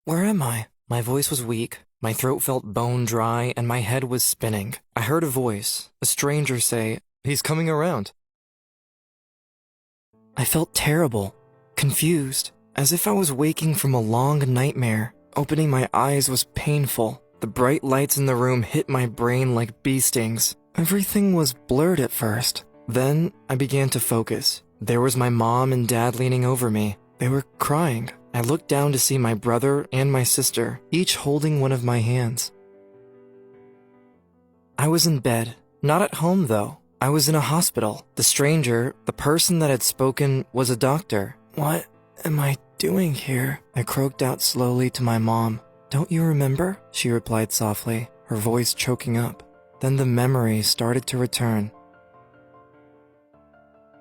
Where am I? My voice was weak, my throat felt bone dry, and my head was spinning. I heard a voice, a stranger say, "He's coming around." I felt terrible, confused, as if I was waking from a long nightmare. Opening my eyes was painful. The bright lights in the room hit my brain like bee stings. Everything was blurred at first. Then I began to focus. There was my mom and dad leaning over me. They were crying. I looked down to see my brother and my sister, each holding one of my hands. I was in bed. Not at home, though. I was in a hospital. The stranger, the person that had spoken, was a doctor. "What am I doing here?" I croaked out slowly to my mom. "Don't you remember?" she replied softly, her voice choking up. Then the memories started to return.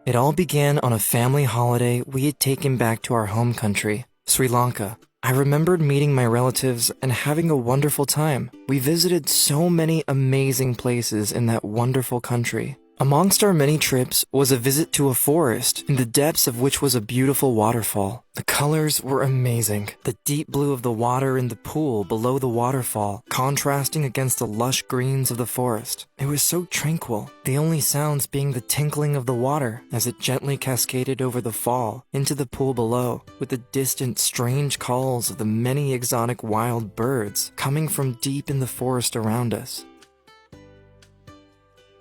It all began on a family holiday we had taken back to our home country, Sri Lanka. I remembered meeting my relatives and having a wonderful time. We visited so many amazing places in that wonderful country. Amongst our many trips was a visit to a forest, in the depths of which was a beautiful waterfall. The colors were amazing. The deep blue of the water in the pool below the waterfall, contrasting against the lush greens of the forest. It was so tranquil, the only sounds being the tinkling of the water as it gently cascaded over the fall into the pool below, with the distant, strange calls of the many exotic wild birds coming from deep in the forest around us.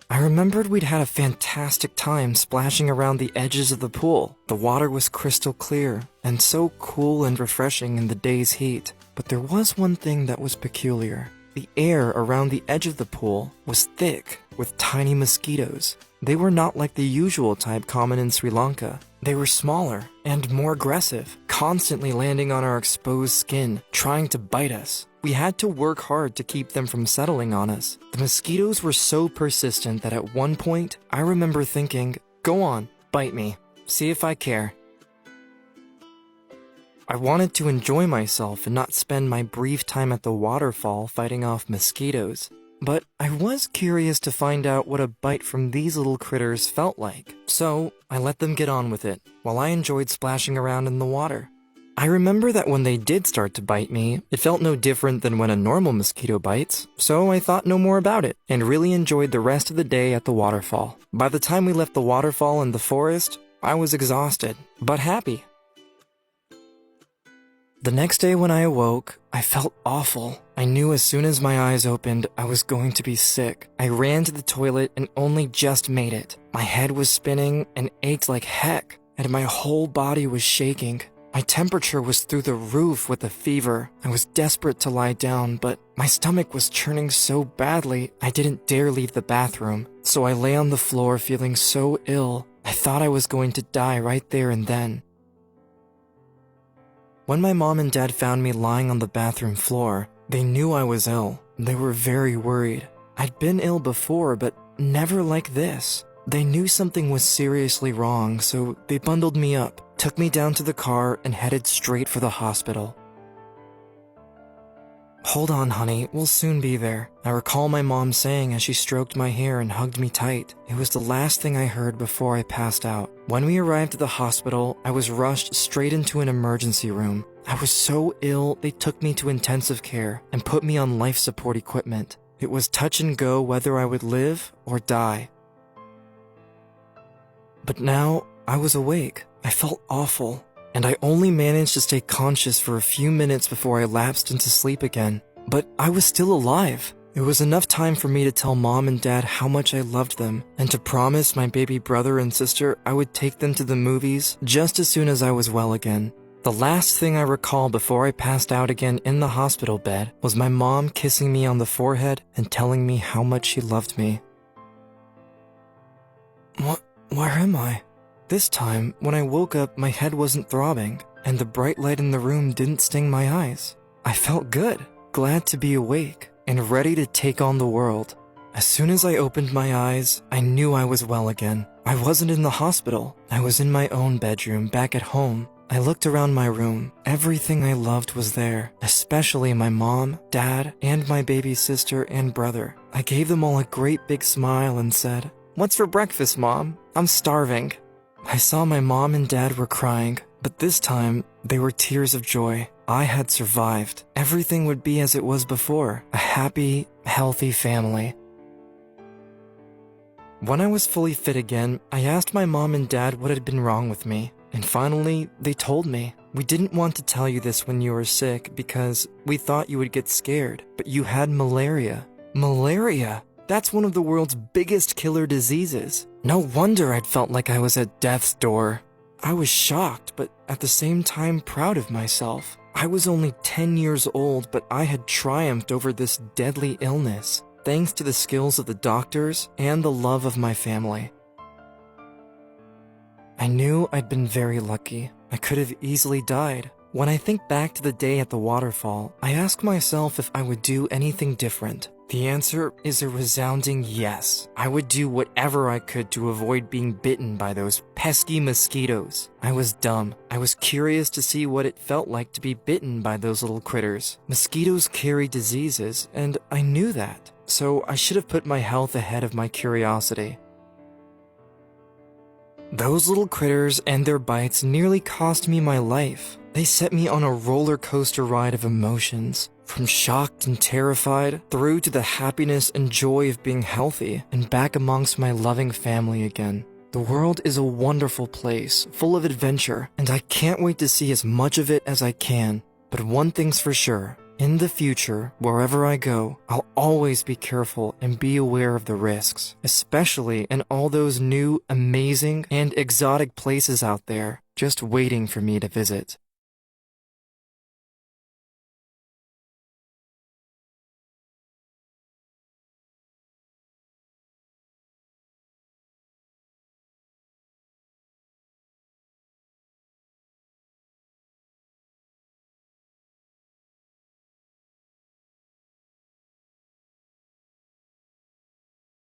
I remembered we'd had a fantastic time splashing around the edges of the pool. The water was crystal clear and so cool and refreshing in the day's heat. But there was one thing that was peculiar. The air around the edge of the pool was thick with tiny mosquitoes. They were not like the usual type common in Sri Lanka. They were smaller and more aggressive, constantly landing on our exposed skin, trying to bite us. We had to work hard to keep them from settling on us. The mosquitoes were so persistent that at one point, I remember thinking, "Go on, bite me. See if I care." I wanted to enjoy myself and not spend my brief time at the waterfall fighting off mosquitoes. But I was curious to find out what a bite from these little critters felt like. So I let them get on with it, while I enjoyed splashing around in the water. I remember that when they did start to bite me, it felt no different than when a normal mosquito bites, so I thought no more about it, and really enjoyed the rest of the day at the waterfall. By the time we left the waterfall and the forest, I was exhausted, but happy. The next day when I awoke, I felt awful. I knew as soon as my eyes opened, I was going to be sick. I ran to the toilet and only just made it. My head was spinning and ached like heck, and my whole body was shaking. My temperature was through the roof with a fever. I was desperate to lie down, but my stomach was churning so badly, I didn't dare leave the bathroom. So I lay on the floor feeling so ill, I thought I was going to die right there and then. When my mom and dad found me lying on the bathroom floor, they knew I was ill. They were very worried. I'd been ill before, but never like this. They knew something was seriously wrong, so they bundled me up, took me down to the car, and headed straight for the hospital. "Hold on, honey, we'll soon be there," I recall my mom saying as she stroked my hair and hugged me tight. It was the last thing I heard before I passed out. When we arrived at the hospital, I was rushed straight into an emergency room. I was so ill, they took me to intensive care and put me on life support equipment. It was touch and go whether I would live or die. But now, I was awake. I felt awful, and I only managed to stay conscious for a few minutes before I lapsed into sleep again. But I was still alive. It was enough time for me to tell mom and dad how much I loved them, and to promise my baby brother and sister I would take them to the movies just as soon as I was well again. The last thing I recall before I passed out again in the hospital bed was my mom kissing me on the forehead and telling me how much she loved me. Where am I? This time, when I woke up, my head wasn't throbbing, and the bright light in the room didn't sting my eyes. I felt good, glad to be awake, and ready to take on the world. As soon as I opened my eyes, I knew I was well again. I wasn't in the hospital. I was in my own bedroom, back at home. I looked around my room. Everything I loved was there, especially my mom, dad, and my baby sister and brother. I gave them all a great big smile and said, "What's for breakfast, Mom? I'm starving." I saw my mom and dad were crying, but this time they were tears of joy. I had survived. Everything would be as it was before, a happy, healthy family. When I was fully fit again, I asked my mom and dad what had been wrong with me. And finally, they told me. We didn't want to tell you this when you were sick because we thought you would get scared, but you had malaria. Malaria? That's one of the world's biggest killer diseases. No wonder I'd felt like I was at death's door. I was shocked, but at the same time proud of myself. I was only 10 years old, but I had triumphed over this deadly illness, thanks to the skills of the doctors and the love of my family. I knew I'd been very lucky. I could have easily died. When I think back to the day at the waterfall, I ask myself if I would do anything different. The answer is a resounding yes. I would do whatever I could to avoid being bitten by those pesky mosquitoes. I was dumb. I was curious to see what it felt like to be bitten by those little critters. Mosquitoes carry diseases, and I knew that. So I should have put my health ahead of my curiosity. Those little critters and their bites nearly cost me my life. They set me on a roller coaster ride of emotions, from shocked and terrified through to the happiness and joy of being healthy and back amongst my loving family again. The world is a wonderful place, full of adventure, and I can't wait to see as much of it as I can. But one thing's for sure. In the future, wherever I go, I'll always be careful and be aware of the risks, especially in all those new, amazing, and exotic places out there just waiting for me to visit.